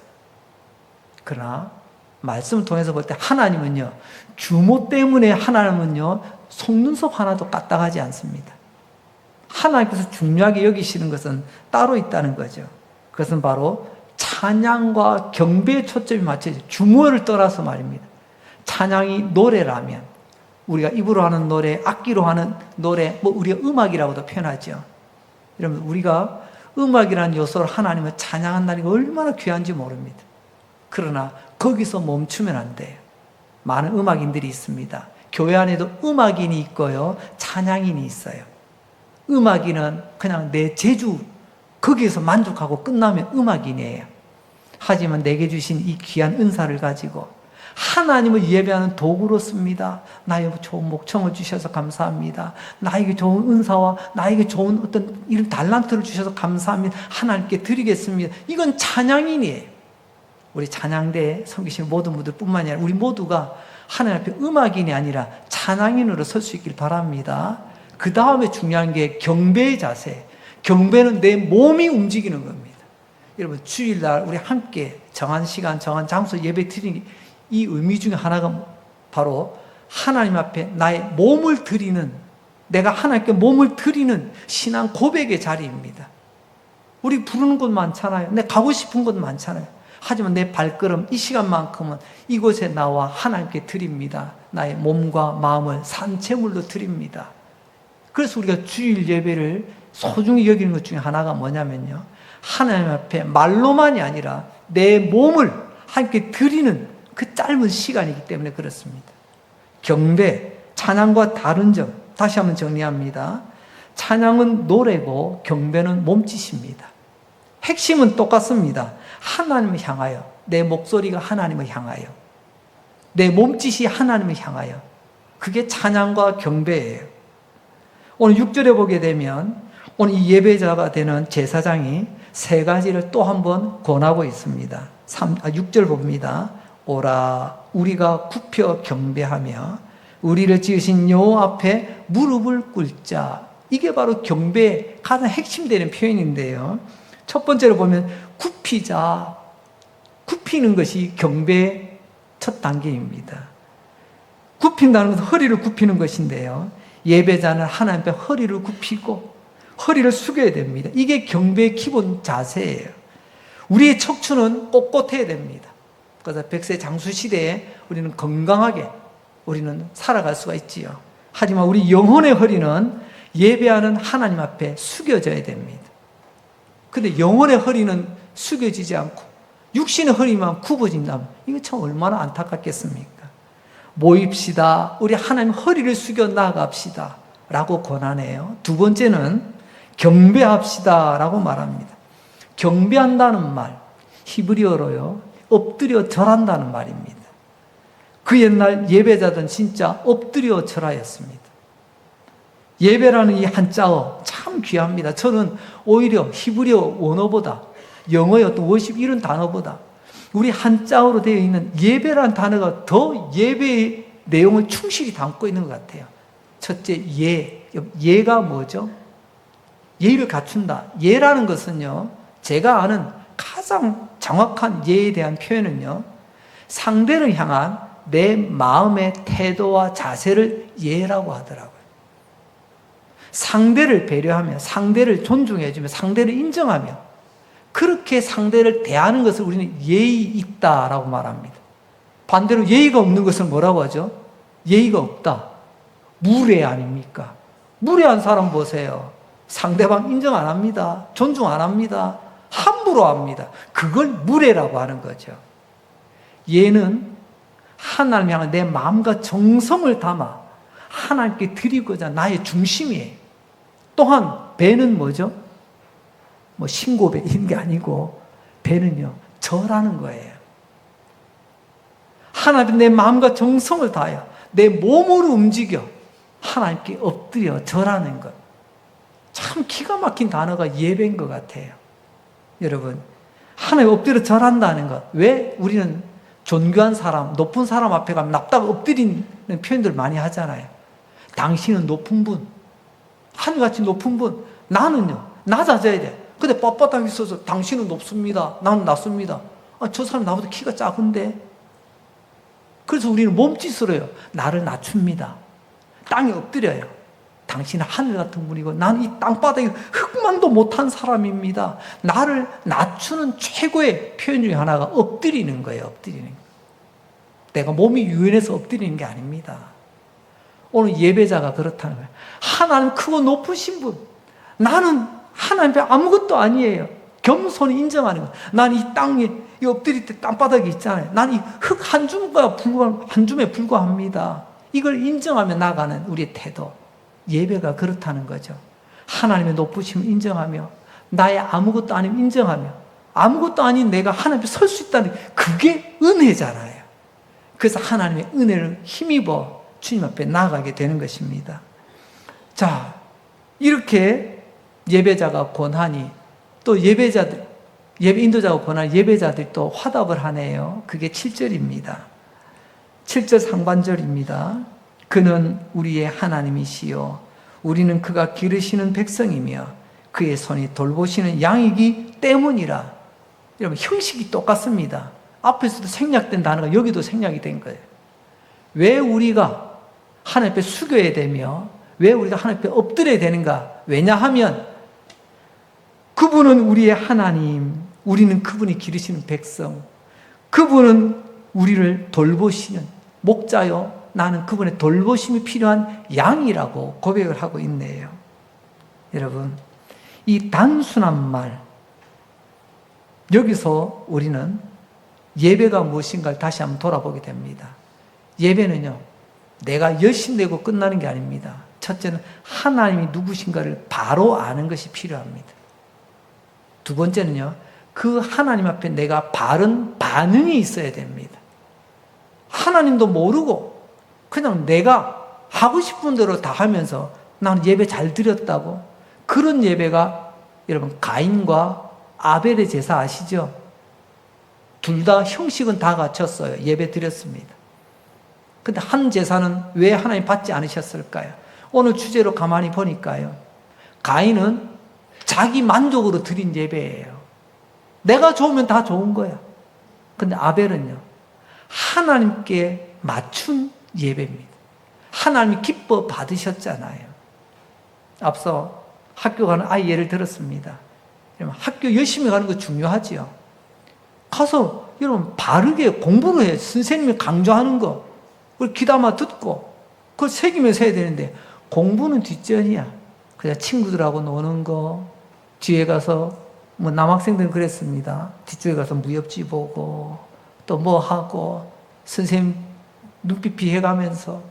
그러나 말씀을 통해서 볼 때 하나님은요 규모 때문에 하나님은요 속눈썹 하나도 까딱하지 않습니다. 하나님께서 중요하게 여기시는 것은 따로 있다는 거죠. 그것은 바로 찬양과 경배에 초점이 맞춰져 규모를 떠나서 말입니다. 찬양이 노래라면 우리가 입으로 하는 노래, 악기로 하는 노래, 우리가 음악이라고도 표현하죠. 여러분, 우리가 음악이라는 요소를 하나님을 찬양한다는 게 얼마나 귀한지 모릅니다. 그러나 거기서 멈추면 안 돼요. 많은 음악인들이 있습니다. 교회 안에도 음악인이 있고요, 찬양인이 있어요. 음악인은 그냥 내 재주, 거기에서 만족하고 끝나면 음악인이에요. 하지만 내게 주신 이 귀한 은사를 가지고 하나님을 예배하는 도구로 씁니다. 나에게 좋은 목청을 주셔서 감사합니다. 나에게 좋은 은사와 나에게 좋은 어떤 이런 달란트를 주셔서 감사합니다. 하나님께 드리겠습니다. 이건 찬양인이에요. 우리 찬양대에 섬기시는 모든 분들 뿐만이 아니라 우리 모두가 하나님 앞에 음악인이 아니라 찬양인으로 설 수 있길 바랍니다. 그 다음에 중요한 게 경배의 자세. 경배는 내 몸이 움직이는 겁니다. 여러분, 주일날 우리 함께 정한 시간, 정한 장소 예배 드리는 이 의미 중에 하나가 바로 하나님 앞에 나의 몸을 드리는, 내가 하나님께 몸을 드리는 신앙 고백의 자리입니다. 우리 부르는 곳 많잖아요. 내가 가고 싶은 곳 많잖아요. 하지만 내 발걸음 이 시간만큼은 이곳에 나와 하나님께 드립니다. 나의 몸과 마음을 산채물로 드립니다. 그래서 우리가 주일 예배를 소중히 여기는 것 중에 하나가 뭐냐면요, 하나님 앞에 말로만이 아니라 내 몸을 함께 드리는 그 짧은 시간이기 때문에 그렇습니다. 경배, 찬양과 다른 점 다시 한번 정리합니다. 찬양은 노래고 경배는 몸짓입니다. 핵심은 똑같습니다. 하나님을 향하여, 내 목소리가 하나님을 향하여, 내 몸짓이 하나님을 향하여, 그게 찬양과 경배예요. 오늘 6절에 보게 되면 오늘 이 예배자가 되는 제사장이 세 가지를 또 한 번 권하고 있습니다. 6절 봅니다. 오라 우리가 굽혀 경배하며 우리를 지으신 여호와 앞에 무릎을 꿇자. 이게 바로 경배의 가장 핵심되는 표현인데요. 첫 번째로 보면 굽히자. 굽히는 것이 경배의 첫 단계입니다. 굽힌다는 것은 허리를 굽히는 것인데요. 예배자는 하나님 앞에 허리를 굽히고 허리를 숙여야 됩니다. 이게 경배의 기본 자세예요. 우리의 척추는 꼿꼿해야 됩니다. 그래서 백세 장수 시대에 우리는 건강하게 우리는 살아갈 수가 있지요. 하지만 우리 영혼의 허리는 예배하는 하나님 앞에 숙여져야 됩니다. 근데 영혼의 허리는 숙여지지 않고 육신의 허리만 굽어진다면 이거 참 얼마나 안타깝겠습니까? 모입시다. 우리 하나님 허리를 숙여 나아갑시다 라고 권하네요. 두 번째는 경배합시다 라고 말합니다. 경배한다는 말, 히브리어로요, 엎드려 절한다는 말입니다. 그 옛날 예배자들은 진짜 엎드려 절하였습니다. 예배라는 이 한자어 참 귀합니다. 저는 오히려 히브리어 원어보다 영어의 어떤 워십 이런 단어보다 우리 한자어로 되어 있는 예배라는 단어가 더 예배의 내용을 충실히 담고 있는 것 같아요. 첫째, 예가 뭐죠? 예의를 갖춘다. 예라는 것은요, 제가 아는 가장 정확한 예에 대한 표현은요, 상대를 향한 내 마음의 태도와 자세를 예라고 하더라고요. 상대를 배려하며, 상대를 존중해주며, 상대를 인정하며, 그렇게 상대를 대하는 것을 우리는 예의 있다라고 말합니다. 반대로 예의가 없는 것은 뭐라고 하죠? 예의가 없다. 무례 아닙니까? 무례한 사람 보세요. 상대방 인정 안 합니다. 존중 안 합니다. 함부로 합니다. 그걸 무례라고 하는 거죠. 예는 하나님 향한 내 마음과 정성을 담아 하나님께 드리고자 나의 중심이에요. 또한 배는 뭐죠? 뭐 신고배 이런 게 아니고 배는요, 절하는 거예요. 하나님 내 마음과 정성을 다하여 내 몸으로 움직여 하나님께 엎드려 절하는 것. 참 기가 막힌 단어가 예배인 것 같아요. 여러분, 하나님 엎드려 절한다는 것. 왜 우리는 존귀한 사람, 높은 사람 앞에 가면 납다가 엎드리는 표현들 많이 하잖아요. 당신은 높은 분, 하늘같이 높은 분, 나는요 낮아져야 돼. 근데 빳빳하게 있어서 당신은 높습니다, 나는 낮습니다. 저 사람 나보다 키가 작은데. 그래서 우리는 몸짓으로 해요. 나를 낮춥니다. 땅에 엎드려요. 당신은 하늘 같은 분이고 나는 이 땅바닥에 흙만도 못한 사람입니다. 나를 낮추는 최고의 표현 중에 하나가 엎드리는 거예요. 엎드리는 거. 내가 몸이 유연해서 엎드리는 게 아닙니다. 오늘 예배자가 그렇다는 거예요. 하나님 크고 높으신 분, 나는 하나님 앞에 아무것도 아니에요. 겸손히 인정하는 거예요. 난 이 땅에 이 엎드릴 때 땅바닥에 있잖아요. 난 이 흙 한 줌에 불과합니다. 이걸 인정하며 나가는 우리의 태도. 예배가 그렇다는 거죠. 하나님의 높으심을 인정하며 나의 아무것도 아님 인정하며 아무것도 아닌 내가 하나님 앞에 설 수 있다는 그게 은혜잖아요. 그래서 하나님의 은혜를 힘입어 주님 앞에 나아가게 되는 것입니다. 자, 이렇게 예배자가 권하니 또 예배 인도자가 권하니 예배자들이 또 화답을 하네요. 그게 7절입니다. 7절 상반절입니다. 그는 우리의 하나님이시요 우리는 그가 기르시는 백성이며 그의 손이 돌보시는 양이기 때문이라. 여러분, 형식이 똑같습니다. 앞에서도 생략된 단어가 여기도 생략이 된 거예요. 왜 우리가 하나님 앞에 숙여야 되며 왜 우리가 하나님 앞에 엎드려야 되는가? 왜냐하면 그분은 우리의 하나님, 우리는 그분이 기르시는 백성, 그분은 우리를 돌보시는 목자요, 나는 그분의 돌보심이 필요한 양이라고 고백을 하고 있네요. 여러분, 이 단순한 말, 여기서 우리는 예배가 무엇인가를 다시 한번 돌아보게 됩니다. 예배는요, 내가 열심 내고 끝나는 게 아닙니다. 첫째는 하나님이 누구신가를 바로 아는 것이 필요합니다. 두 번째는요, 그 하나님 앞에 내가 바른 반응이 있어야 됩니다. 하나님도 모르고 그냥 내가 하고 싶은 대로 다 하면서 나는 예배 잘 드렸다고, 그런 예배가 여러분 가인과 아벨의 제사 아시죠? 둘 다 형식은 다 갖췄어요. 예배 드렸습니다. 근데 한 제사는 왜 하나님 받지 않으셨을까요? 오늘 주제로 가만히 보니까요, 가인은 자기 만족으로 드린 예배예요. 내가 좋으면 다 좋은 거야. 근데 아벨은요, 하나님께 맞춘 예배입니다. 하나님이 기뻐 받으셨잖아요. 앞서 학교 가는 아이 예를 들었습니다. 학교 열심히 가는 거 중요하지요. 가서 여러분 바르게 공부를 해. 선생님이 강조하는 거 그걸 귀담아 듣고 그걸 새기면서 해야 되는데, 공부는 뒷전이야. 그냥 친구들하고 노는 거, 뒤에 가서 뭐 남학생들은 그랬습니다. 뒤쪽에 가서 무협지 보고 또 뭐 하고 선생님 눈빛 피해가면서,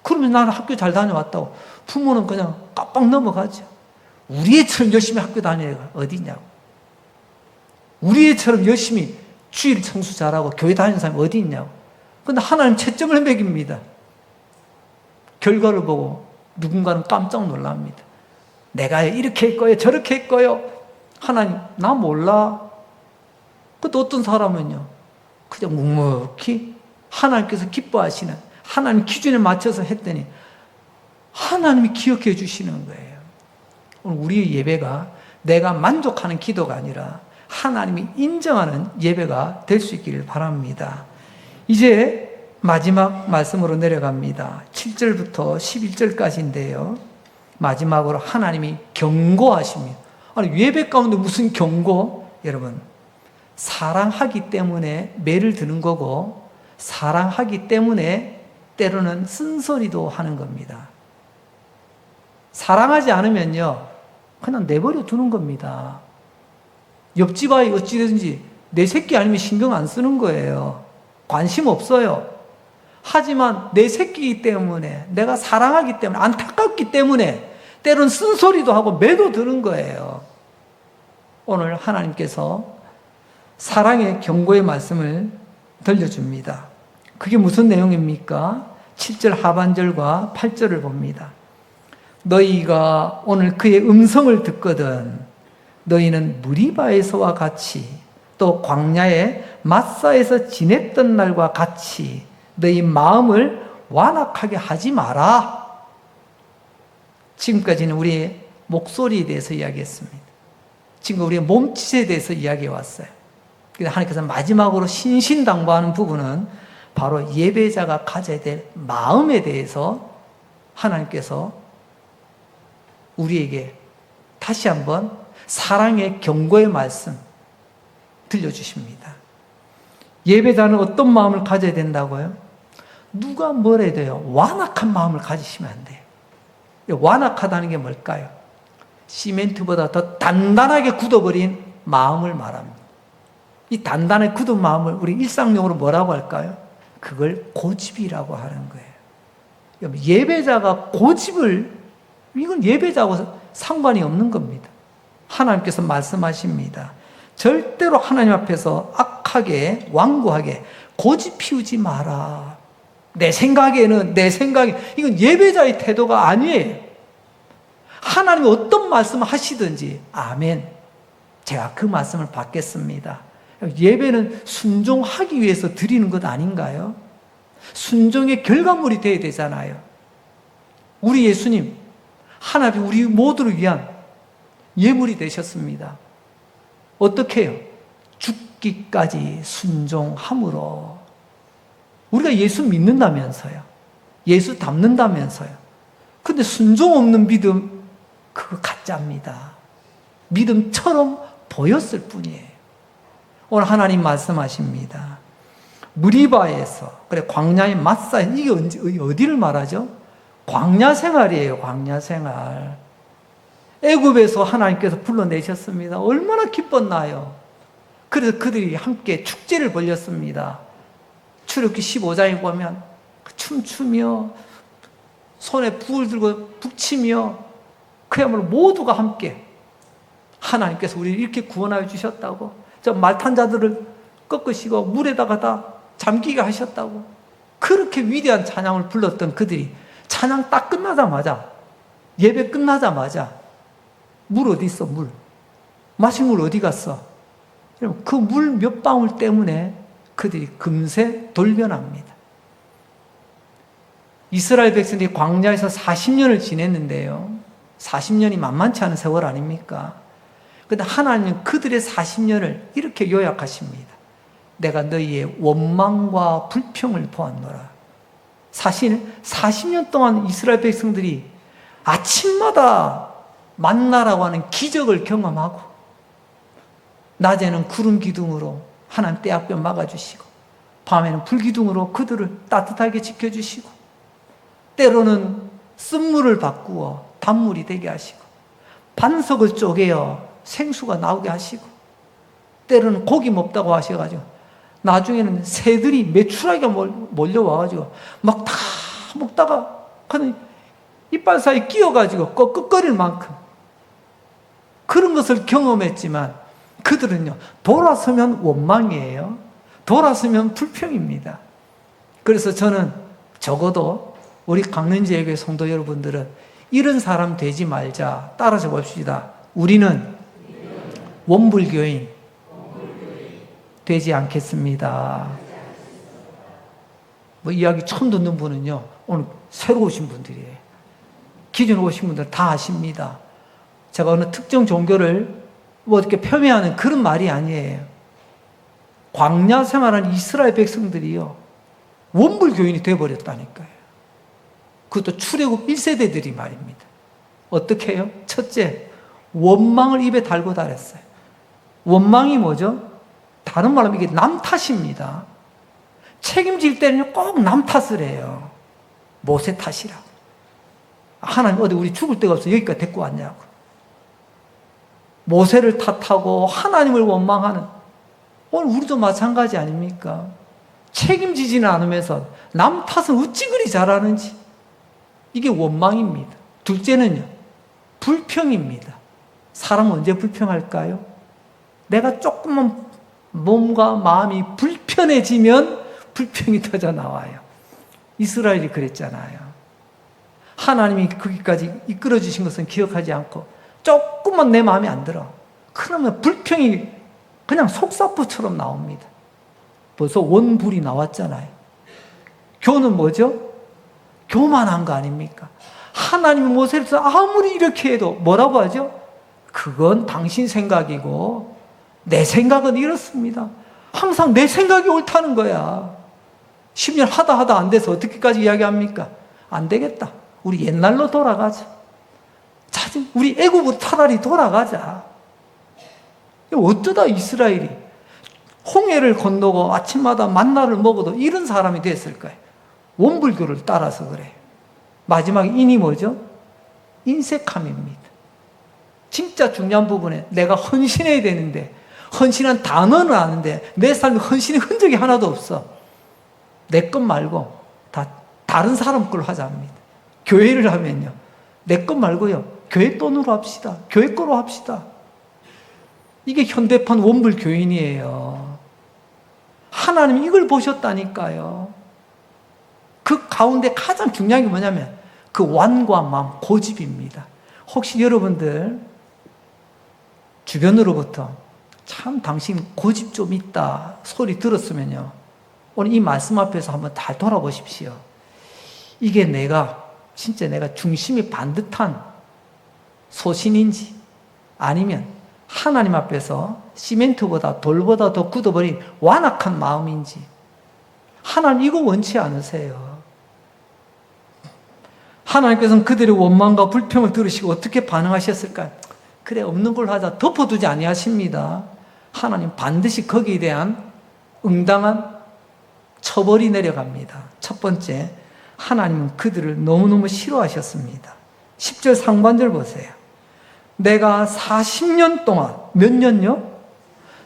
그러면 나는 학교 잘 다녀왔다고 부모는 그냥 깜빡 넘어가죠. 우리 애처럼 열심히 학교 다녀야 어디냐고. 우리 애처럼 열심히 주일 청소 잘하고 교회 다니는 사람이 어디 있냐고. 근데 하나님 채점을 매깁니다. 결과를 보고 누군가는 깜짝 놀랍니다. 내가 이렇게 했고요, 저렇게 했고요. 하나님, 나 몰라. 근데 어떤 사람은요, 그냥 묵묵히 하나님께서 기뻐하시는 하나님 기준에 맞춰서 했더니 하나님이 기억해 주시는 거예요. 오늘 우리의 예배가 내가 만족하는 기도가 아니라 하나님이 인정하는 예배가 될 수 있기를 바랍니다. 이제 마지막 말씀으로 내려갑니다. 7절부터 11절까지인데요. 마지막으로 하나님이 경고하십니다. 아니, 예배 가운데 무슨 경고? 여러분, 사랑하기 때문에 매를 드는 거고, 사랑하기 때문에 때로는 쓴소리도 하는 겁니다. 사랑하지 않으면요, 그냥 내버려 두는 겁니다. 옆집 아이 어찌되든지 내 새끼 아니면 신경 안 쓰는 거예요. 관심 없어요. 하지만 내 새끼이기 때문에, 내가 사랑하기 때문에, 안타깝기 때문에 때로는 쓴소리도 하고 매도 드는 거예요. 오늘 하나님께서 사랑의 경고의 말씀을 들려줍니다. 그게 무슨 내용입니까? 7절 하반절과 8절을 봅니다. 너희가 오늘 그의 음성을 듣거든 너희는 무리바에서와 같이 또 광야의 마사에서 지냈던 날과 같이 너희 마음을 완악하게 하지 마라. 지금까지는 우리의 목소리에 대해서 이야기했습니다. 지금 우리의 몸짓에 대해서 이야기해 왔어요. 그래서 하나님께서 마지막으로 신신당부하는 부분은 바로 예배자가 가져야 될 마음에 대해서 하나님께서 우리에게 다시 한번 사랑의 경고의 말씀 들려주십니다. 예배자는 어떤 마음을 가져야 된다고요? 누가 뭘 해도 돼요. 완악한 마음을 가지시면 안 돼요. 완악하다는 게 뭘까요? 시멘트보다 더 단단하게 굳어버린 마음을 말합니다. 이 단단하게 굳은 마음을 우리 일상용어로 뭐라고 할까요? 그걸 고집이라고 하는 거예요. 예배자가 고집을, 이건 예배자하고 상관이 없는 겁니다. 하나님께서 말씀하십니다. 절대로 하나님 앞에서 악하게, 완고하게 고집 피우지 마라. 내 생각에는, 이건 예배자의 태도가 아니에요. 하나님이 어떤 말씀을 하시든지, 아멘, 제가 그 말씀을 받겠습니다. 예배는 순종하기 위해서 드리는 것 아닌가요? 순종의 결과물이 되어야 되잖아요. 우리 예수님, 하나님 우리 모두를 위한 예물이 되셨습니다. 어떻게 해요? 죽기까지 순종함으로. 우리가 예수 믿는다면서요. 예수 닮는다면서요. 근데 순종 없는 믿음, 그거 가짜입니다. 믿음처럼 보였을 뿐이에요. 오늘 하나님 말씀하십니다. 무리바에서, 그래, 광야의 마사, 이게 어디를 말하죠? 광야 생활이에요, 광야 생활. 애굽에서 하나님께서 불러내셨습니다. 얼마나 기뻤나요? 그래서 그들이 함께 축제를 벌였습니다. 출애굽기 15장에 보면 춤추며 손에 불을 들고 북치며 그야말로 모두가 함께 하나님께서 우리를 이렇게 구원하여 주셨다고, 저 말탄 자들을 꺾으시고 물에다가 다 잠기게 하셨다고, 그렇게 위대한 찬양을 불렀던 그들이 찬양 딱 끝나자마자, 예배 끝나자마자 물 어디 있어? 물. 마실 물 어디 갔어? 그 물 몇 방울 때문에 그들이 금세 돌변합니다. 이스라엘 백성들이 광야에서 40년을 지냈는데요. 40년이 만만치 않은 세월 아닙니까? 그런데 하나님은 그들의 40년을 이렇게 요약하십니다. 내가 너희의 원망과 불평을 보았노라. 사실 40년 동안 이스라엘 백성들이 아침마다 만나라고 하는 기적을 경험하고, 낮에는 구름 기둥으로 하나님 떼약볕 막아주시고, 밤에는 불기둥으로 그들을 따뜻하게 지켜주시고, 때로는 쓴물을 바꾸어 단물이 되게 하시고, 반석을 쪼개어 생수가 나오게 하시고, 때로는 고기 먹다고 하셔가지고 나중에는 새들이 메추라기가 몰려와가지고 막 다 먹다가 그는 이빨 사이 끼어가지고 꺽꺽거릴 만큼 그런 것을 경험했지만, 그들은요, 돌아서면 원망이에요. 돌아서면 불평입니다. 그래서 저는 적어도 우리 강릉지혜교회 성도 여러분들은 이런 사람 되지 말자. 따라서 봅시다. 우리는 원불교인 되지 않겠습니다. 뭐 이야기 처음 듣는 분은요, 오늘 새로 오신 분들이에요. 기존에 오신 분들 다 아십니다. 제가 어느 특정 종교를 뭐 이렇게 폄훼하는 그런 말이 아니에요. 광야 생활하는 이스라엘 백성들이요, 원불교인이 되어버렸다니까요. 그것도 출애굽 1세대들이 말입니다. 어떻게 해요? 첫째, 원망을 입에 달고 다녔어요. 원망이 뭐죠? 다른 말로 하면 이게 남 탓입니다. 책임질 때는 꼭 남 탓을 해요. 모세 탓이라고. 하나님 어디 우리 죽을 데가 없어 여기까지 데리고 왔냐고. 모세를 탓하고 하나님을 원망하는, 오늘 우리도 마찬가지 아닙니까? 책임지지는 않으면서 남 탓은 어찌 그리 잘하는지, 이게 원망입니다. 둘째는요, 불평입니다. 사람은 언제 불평할까요? 내가 조금만 몸과 마음이 불편해지면 불평이 터져 나와요. 이스라엘이 그랬잖아요. 하나님이 거기까지 이끌어 주신 것은 기억하지 않고 조금만 내 마음에 안 들어, 그러면 불평이 그냥 속사포처럼 나옵니다. 벌써 원불이 나왔잖아요. 교는 뭐죠? 교만한 거 아닙니까? 하나님이 모세를 아무리 이렇게 해도 뭐라고 하죠? 그건 당신 생각이고 내 생각은 이렇습니다. 항상 내 생각이 옳다는 거야. 10년 하다 안 돼서 어떻게까지 이야기합니까? 안 되겠다. 우리 옛날로 돌아가자. 우리 애굽으로 차라리 돌아가자. 어쩌다 이스라엘이 홍해를 건너고 아침마다 만나를 먹어도 이런 사람이 됐을까요? 원불교를 따라서 그래. 마지막에 인이 뭐죠? 인색함입니다. 진짜 중요한 부분에 내가 헌신해야 되는데, 헌신한 단어는 아는데 내 삶에 헌신의 흔적이 하나도 없어. 내 것 말고 다 다른 사람 걸로 하자 합니다. 교회를 하면요, 내 것 말고요, 교회 돈으로 합시다. 교회 거로 합시다. 이게 현대판 원불 교인이에요. 하나님 이걸 보셨다니까요. 그 가운데 가장 중요한 게 뭐냐면 그 완고한 마음, 고집입니다. 혹시 여러분들 주변으로부터 참 당신 고집 좀 있다 소리 들었으면요, 오늘 이 말씀 앞에서 한번 다 돌아보십시오. 이게 진짜 내가 중심이 반듯한 소신인지, 아니면 하나님 앞에서 시멘트보다 돌보다 더 굳어버린 완악한 마음인지. 하나님 이거 원치 않으세요. 하나님께서는 그들의 원망과 불평을 들으시고 어떻게 반응하셨을까요? 그래 없는 걸로 하자 덮어두지 아니하십니다. 하나님 반드시 거기에 대한 응당한 처벌이 내려갑니다. 첫 번째, 하나님은 그들을 너무너무 싫어하셨습니다. 10절 상반절 보세요. 내가 40년 동안, 몇 년요?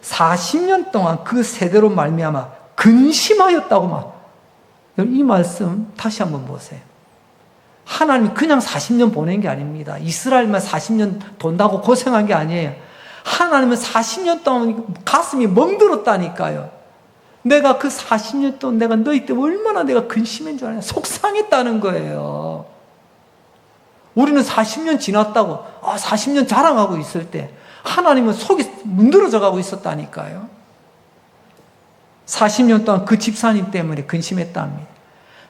40년 동안 그 세대로 말미암아 근심하였다고 막. 이 말씀 다시 한번 보세요. 하나님이 그냥 40년 보낸 게 아닙니다. 이스라엘만 40년 돈다고 고생한 게 아니에요. 하나님은 40년 동안 가슴이 멍들었다니까요. 내가 그 40년 동안 내가 너희 때문에 얼마나 내가 근심한 줄 아냐. 속상했다는 거예요. 우리는 40년 지났다고 40년 자랑하고 있을 때 하나님은 속이 문드러져 가고 있었다니까요. 40년 동안 그 집사님 때문에 근심했답니다.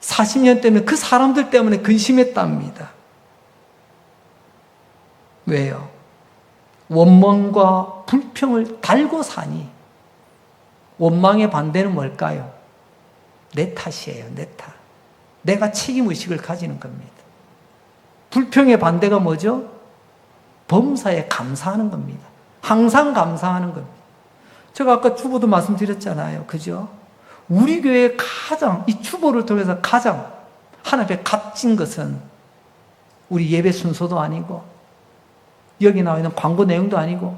40년 때문에 그 사람들 때문에 근심했답니다. 왜요? 원망과 불평을 달고 사니. 원망의 반대는 뭘까요? 내 탓이에요. 내 탓. 내가 책임의식을 가지는 겁니다. 불평의 반대가 뭐죠? 범사에 감사하는 겁니다. 항상 감사하는 겁니다. 제가 아까 주보도 말씀드렸잖아요. 그죠? 우리 교회의 가장, 이 주보를 통해서 가장 하나님 앞에 값진 것은 우리 예배 순서도 아니고 여기 나와 있는 광고 내용도 아니고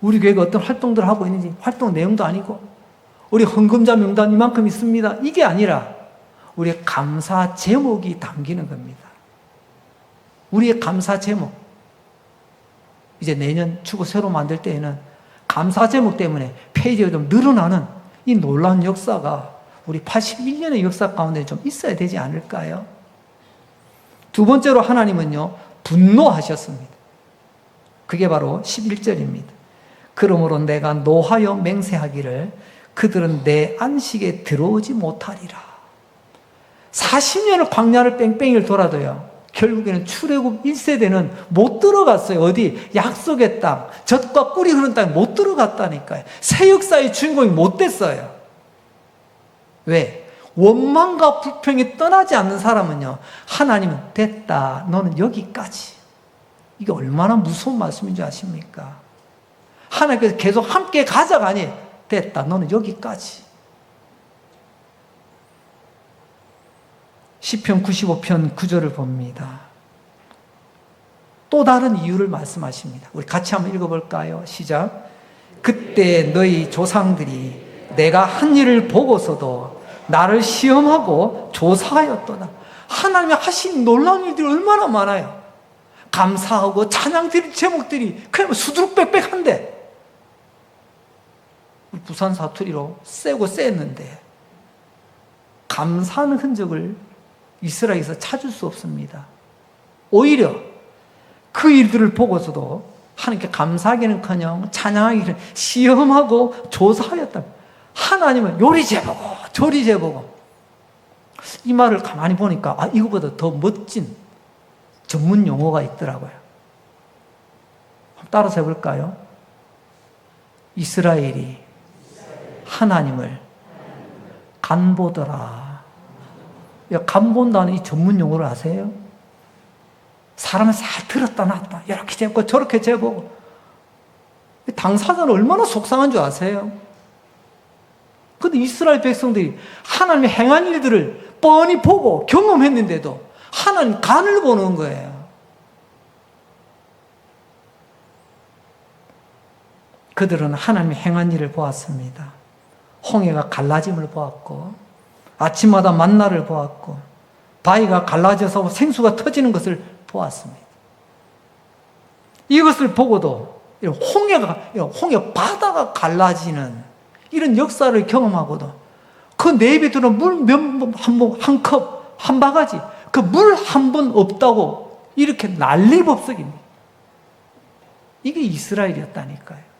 우리 교회가 어떤 활동들을 하고 있는지 활동 내용도 아니고 우리 헌금자 명단 이만큼 있습니다. 이게 아니라 우리의 감사 제목이 담기는 겁니다. 우리의 감사 제목. 이제 내년 주보 새로 만들 때에는 감사 제목 때문에 페이지가 좀 늘어나는 이 놀라운 역사가 우리 81년의 역사 가운데 좀 있어야 되지 않을까요? 두 번째로 하나님은요, 분노하셨습니다. 그게 바로 11절입니다. 그러므로 내가 노하여 맹세하기를 그들은 내 안식에 들어오지 못하리라. 40년을 광야를 뺑뺑이를 돌아도요, 결국에는 출애굽 1세대는 못 들어갔어요. 어디? 약속의 땅, 젖과 꿀이 흐르는 땅에 못 들어갔다니까요. 새 역사의 주인공이 못 됐어요. 왜? 원망과 불평이 떠나지 않는 사람은요, 하나님은 됐다, 너는 여기까지. 이게 얼마나 무서운 말씀인 줄 아십니까? 하나님께서 계속 함께 가자가 아니에요. 됐다, 너는 여기까지. 시편 95편 9절을 봅니다. 또 다른 이유를 말씀하십니다. 우리 같이 한번 읽어볼까요? 시작. 그때 너희 조상들이 내가 한 일을 보고서도 나를 시험하고 조사하였도다. 하나님이 하신 놀라운 일들이 얼마나 많아요. 감사하고 찬양 드릴 제목들이 그냥 수두룩빽빽한데 부산 사투리로 세고 셌는데 감사하는 흔적을 이스라엘에서 찾을 수 없습니다. 오히려 그 일들을 보고서도 하나님께 감사하기는커녕 찬양하기는 시험하고 조사하였다. 하나님은 요리 재보고 조리 재보고. 이 말을 가만히 보니까 이거보다 더 멋진 전문 용어가 있더라고요. 한번 따라서 해볼까요? 이스라엘이 하나님을 간보더라. 간본다는 이 전문 용어를 아세요? 사람을 잘 들었다 놨다 이렇게 재보고 저렇게 재보고. 당사자는 얼마나 속상한 줄 아세요? 근데 이스라엘 백성들이 하나님의 행한 일들을 뻔히 보고 경험했는데도 하나님 간을 보는 거예요. 그들은 하나님의 행한 일을 보았습니다. 홍해가 갈라짐을 보았고 아침마다 만나를 보았고 바위가 갈라져서 생수가 터지는 것을 보았습니다. 이것을 보고도 홍해 바다가 갈라지는 이런 역사를 경험하고도 그 내입에 들어온 물 한 컵, 한 바가지, 그 물 한 번 없다고 이렇게 난리법석입니다. 이게 이스라엘이었다니까요.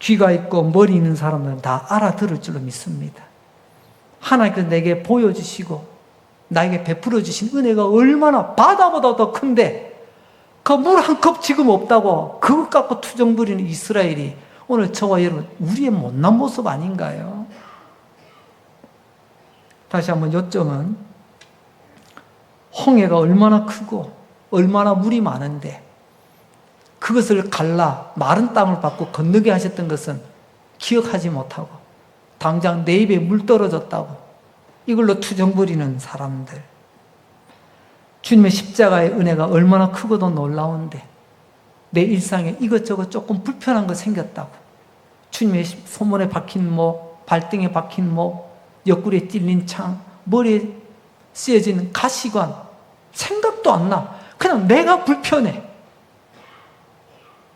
귀가 있고 머리 있는 사람들은 다 알아들을 줄로 믿습니다. 하나님께서 내게 보여주시고 나에게 베풀어 주신 은혜가 얼마나 바다보다 더 큰데 그 물 한 컵 지금 없다고 그것 갖고 투정 부리는 이스라엘이 오늘 저와 여러분 우리의 못난 모습 아닌가요? 다시 한번 요점은 홍해가 얼마나 크고 얼마나 물이 많은데 그것을 갈라 마른 땅을 밟고 건너게 하셨던 것은 기억하지 못하고 당장 내 입에 물 떨어졌다고 이걸로 투정 부리는 사람들. 주님의 십자가의 은혜가 얼마나 크고도 놀라운데 내 일상에 이것저것 조금 불편한 거 생겼다고 주님의 소문에 박힌 목, 발등에 박힌 목, 옆구리에 찔린 창, 머리에 쓰여진 가시관 생각도 안 나. 그냥 내가 불편해.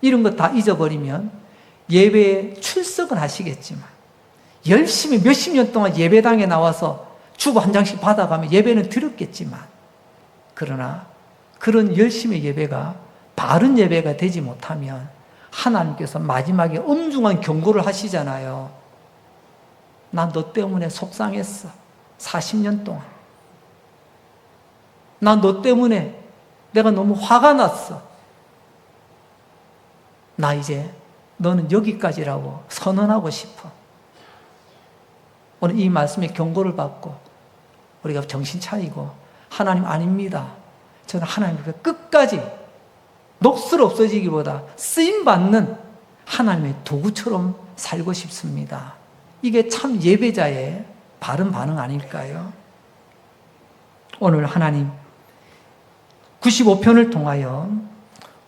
이런 거 다 잊어버리면 예배에 출석은 하시겠지만 열심히 몇십 년 동안 예배당에 나와서 주보 한 장씩 받아가며 예배는 드렸겠지만 그러나 그런 열심의 예배가 바른 예배가 되지 못하면 하나님께서 마지막에 엄중한 경고를 하시잖아요. 나 너 때문에 속상했어. 40년 동안. 나 너 때문에 내가 너무 화가 났어. 나 이제 너는 여기까지라고 선언하고 싶어. 오늘 이 말씀에 경고를 받고 우리가 정신 차리고 하나님 아닙니다. 저는 하나님께 끝까지 녹슬 없어지기보다 쓰임받는 하나님의 도구처럼 살고 싶습니다. 이게 참 예배자의 바른 반응 아닐까요? 오늘 하나님 95편을 통하여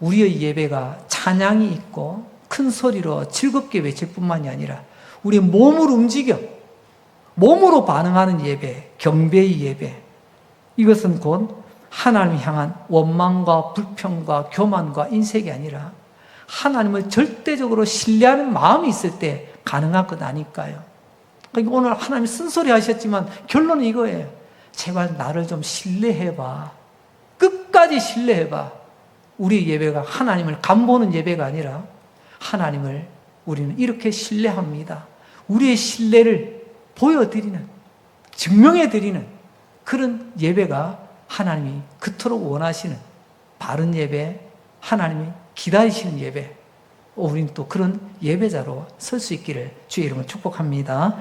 우리의 예배가 찬양이 있고 큰 소리로 즐겁게 외칠 뿐만이 아니라 우리 몸을 움직여 몸으로 반응하는 예배, 경배의 예배, 이것은 곧 하나님을 향한 원망과 불평과 교만과 인색이 아니라 하나님을 절대적으로 신뢰하는 마음이 있을 때 가능한 것 아닐까요? 그러니까 오늘 하나님 쓴소리 하셨지만 결론은 이거예요. 제발 나를 좀 신뢰해봐. 끝까지 신뢰해봐. 우리 예배가 하나님을 간보는 예배가 아니라 하나님을 우리는 이렇게 신뢰합니다. 우리의 신뢰를 보여드리는, 증명해드리는 그런 예배가 하나님이 그토록 원하시는 바른 예배, 하나님이 기다리시는 예배, 우리는 또 그런 예배자로 설 수 있기를 주의 이름으로 축복합니다.